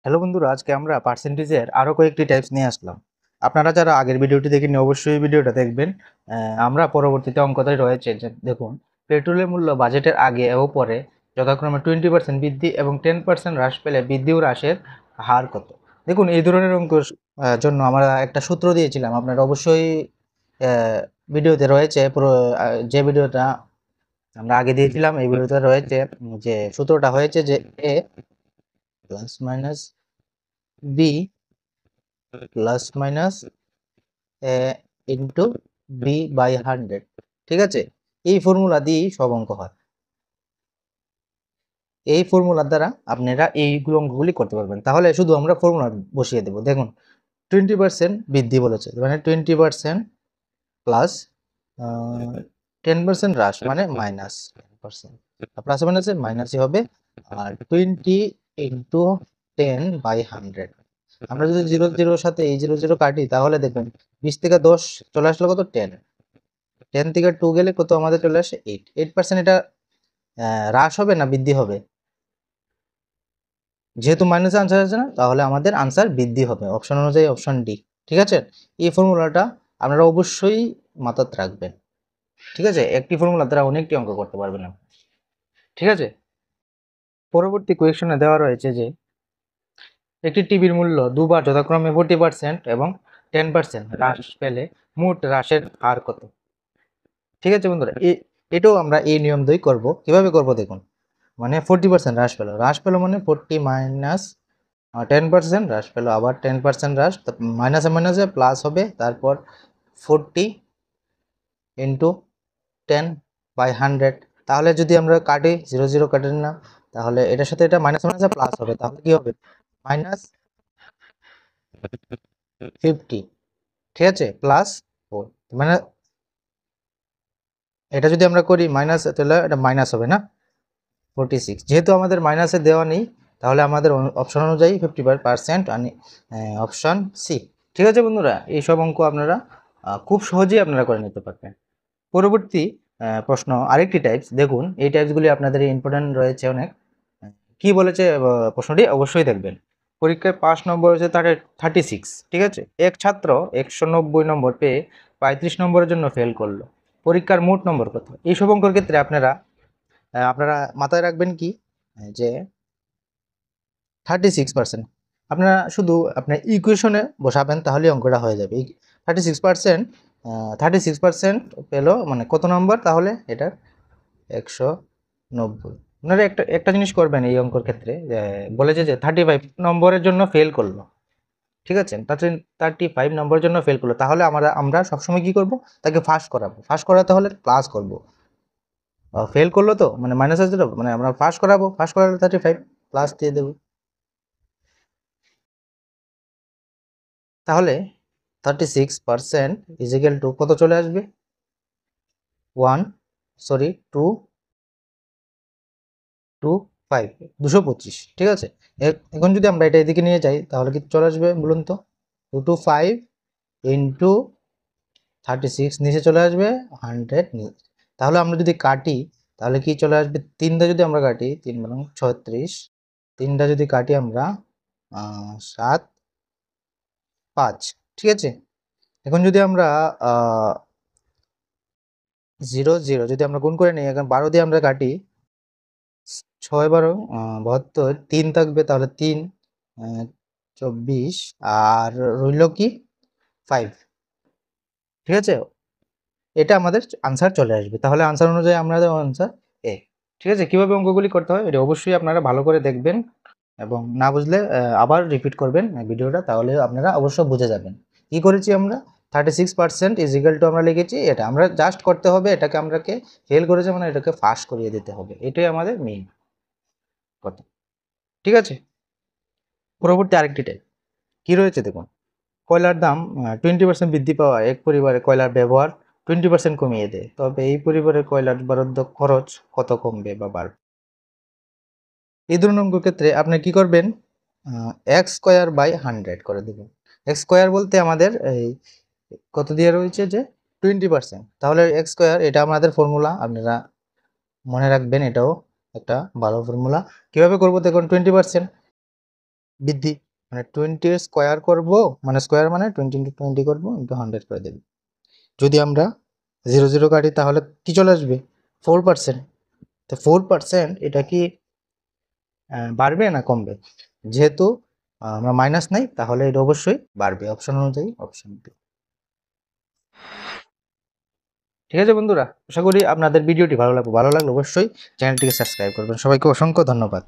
Hello বন্ধুরা, আজকে আমরা পার্সেন্টেজের আরও কয়েকটি টাইপস নিয়ে আসলাম। আপনারা যারা আগের ভিডিওটি দেখেননি অবশ্যই ভিডিওটা দেখবেন। আমরা পরবর্তীতে অঙ্কটাই রয়েছে যে দেখুন, পেট্রোলের মূল্য বাজেটের আগে ও পরে যথাক্রমে 20% বৃদ্ধি এবং 10% হ্রাস পেলে বৃদ্ধি ও হ্রাসের হার কত। দেখুন, এই ধরনের অঙ্কের জন্য আমরা একটা সূত্র দিয়েছিলাম, আপনারা অবশ্যই ভিডিওতে রয়েছে। পুরো যে ভিডিওটা আমরা আগে দিয়েছিলাম এই ভিডিওতে রয়েছে। যে সূত্রটা হয়েছে যে a plus minus b plus minus a into b by 100। ঠিক আছে, এই ফর্মুলা দিয়েই সব অঙ্ক হয়। এই ফর্মুলার দ্বারা আপনারা এইগুলো অঙ্কগুলি করতে পারবেন। তাহলে শুধু আমরা ফর্মুলা বসিয়ে দেবো। দেখুন, 20% বৃদ্ধি বলেছে, মানে 20% প্লাস 10% হ্রাস মানে মাইনাস 10%। প্লাস মাইনাসে মাইনাসই হবে। আর 20 ইন্টু 10/100। আমরা যদি 0 0 সাথে এই 0 0 কাটি তাহলে দেখুন 20 থেকে 10 চলে আসলো কত, 10। 10 থেকে 2 গেলে কত আমাদের চলে আসে 8। 8% এটা হ্রাস হবে না বৃদ্ধি হবে? যেহেতু মাইনাস আনসার আছে না, তাহলে আমাদের আনসার বৃদ্ধি হবে। অপশন অনুযায়ী অপশন ডি। ঠিক আছে, এই ফর্মুলাটা আপনারা অবশ্যই মাথায় রাখবেন। ঠিক আছে, একটি ফর্মুলা দ্বারা অনেকটি অঙ্ক করতে পারবেন আপনি। ঠিক আছে, পরবর্তী কোয়েশনে দেওয়া রয়েছে যে একটি টিভির মূল্য দুবার যথাক্রমে 40% এবং 10% হ্রাস পেলে মোট হ্রাসের হার কত। ঠিক আছে বন্ধুরা, এটাও আমরা এই নিয়ম দিয়ে করব। কিভাবে করব দেখুন, মানে 40% হ্রাস পেলো মানে 40 মাইনাস 10% হ্রাস পেলো, আবার 10% হ্রাস, মাইনাসে মাইনাসে প্লাস হবে, তারপর 40 ইন্টু 10/100। তাহলে যদি আমরা কাটি 0 0 কাটেন না, তাহলে এটার সাথে এটা মাইনাস মাইনাসে প্লাস হবে, তাহলে কি হবে মাইনাস 50। ঠিক আছে, প্লাস 4, মানে এটা যদি আমরা করি মাইনাস, তাহলে এটা মাইনাস হবে না 46। যেহেতু আমাদের মাইনাসে দেওয়া নেই, তাহলে আমাদের অপশন অনুযায়ী 50% অপশন সি। ঠিক আছে বন্ধুরা, এই সব অঙ্ক আপনারা খুব সহজেই আপনারা করে নিতে পারবেন। পরবর্তী প্রশ্ন আরেকটি টাইপস। দেখুন, এই টাইপসগুলি আপনাদের ইম্পর্টেন্ট রয়েছে অনেক। কি বলেছে প্রশ্নটি অবশ্যই দেখবেন। পরীক্ষায় 5 নম্বর হচ্ছে 36। ঠিক আছে, এক ছাত্র 190 নম্বর পেয়ে 35 নম্বরের জন্য ফেল করলো। পরীক্ষার মোট নম্বর কত? এই সব অঙ্কের ক্ষেত্রে আপনারা আপনারা মাথায় রাখবেন কি, যে 36%। আপনারা শুধু আপনার ইকুয়েশনে বসাবেন, তাহলে অঙ্কটা হয়ে যাবে। 36%, 36% পেলো মানে কত নম্বর, তাহলে এটার 190। আপনারা একটা একটা জিনিস করবেন এই অঙ্কর ক্ষেত্রে, বলেছে যে 35 নম্বরের জন্য ফেল করলো। ঠিক আছে, 35 নম্বরের জন্য ফেল করলো, তাহলে আমরা সবসময় কি করব, তাকে ফার্স্ট করাবো। ফার্স্ট করাতে হলে প্লাস করব। ফেল করলো তো মানে মাইনাস আসবে, মানে আমরা ফার্স্ট করাবো, ফার্স্ট করালে 35 প্লাস দিয়ে দেবো। তাহলে 36% ইজিক্যাল টু কত চলে আসবে, 225। ঠিক আছে, এখন যদি আমরা এটা এদিকে নিয়ে যাই তাহলে কি চলে আসবে বলুন তো, 225 ইন্টু 36 নিচে চলে আসবে 100 নিচে। তাহলে আমরা যদি কাটি তাহলে কি চলে আসবে, 3টা যদি আমরা কাটি 3 মানে 36, 3টা যদি কাটি আমরা 7 5। ঠিক আছে, এখন যদি আমরা 0 0 যদি আমরা গুণ করে নিই, এখন 12 দিয়ে আমরা কাটি 6 12 72, 3 থাকবে, তাহলে 3 24, আর রইল কি 5। ঠিক আছে, এটা আমাদের আনসার চলে আসবে। তাহলে আনসার অনুযায়ী আমাদের আনসার এ। ঠিক আছে, কিভাবে অঙ্কগুলি করতে হয় এটা অবশ্যই আপনারা ভালো করে দেখবেন, এবং না বুঝলে আবার রিপিট করবেন ভিডিওটা, তাহলে আপনারা অবশ্যই বুঝে যাবেন। কি করেছি আমরা, 36% ইজিক্যাল টু আমরা লিখেছি, এটা আমরা জাস্ট করতে হবে, এটাকে আমরাকে ফেল করেছে মানে এটাকে ফাঁস করিয়ে দিতে হবে, এটাই আমাদের মেইন কথা। ঠিক আছে, পরবর্তী আরেকটি টাইপ কি রয়েছে দেখুন, কয়লার দাম 20% বৃদ্ধি পাওয়া এক পরিবারে কয়লার ব্যবহার 20% কমিয়ে দেয়, তবে এই পরিবারের কয়লার বরাদ্দ খরচ কত কমবে বা বাড়বে। এই ধরনের অঙ্কের ক্ষেত্রে আপনি কি করবেন, এক্স স্কোয়ার বাই 100 করে দেবেন। এক্স স্কোয়ার বলতে আমাদের এই কত দিয়ে রয়েছে যে 20%, তাহলে এক্স স্কোয়ার এটা আমাদের ফর্মুলা, আপনারা মনে রাখবেন, এটাও একটা ভালো ফর্মুলা। কিভাবে করবো দেখুন, 20% বৃদ্ধি, মানে 20 এর স্কোয়ার করবো, মানে স্কোয়ার মানে 20 ইন্টু 20 করবো ইন্টু 100 করে দেবে। যদি আমরা 0 0 কাটি তাহলে কি চলে আসবে? 4%। তো 4% এটা কি বাড়বে না কমবে? যেহেতু আমরা মাইনাস নাই, তাহলে এটা অবশ্যই বাড়বে। অপশন অনুযায়ী অপশন বি। ঠিক আছে বন্ধুরা, আশা করি আপনাদের ভিডিওটি ভালো লাগলো। ভালো লাগলে অবশ্যই চ্যানেলটিকে সাবস্ক্রাইব করবেন। সবাইকে অসংখ্য ধন্যবাদ।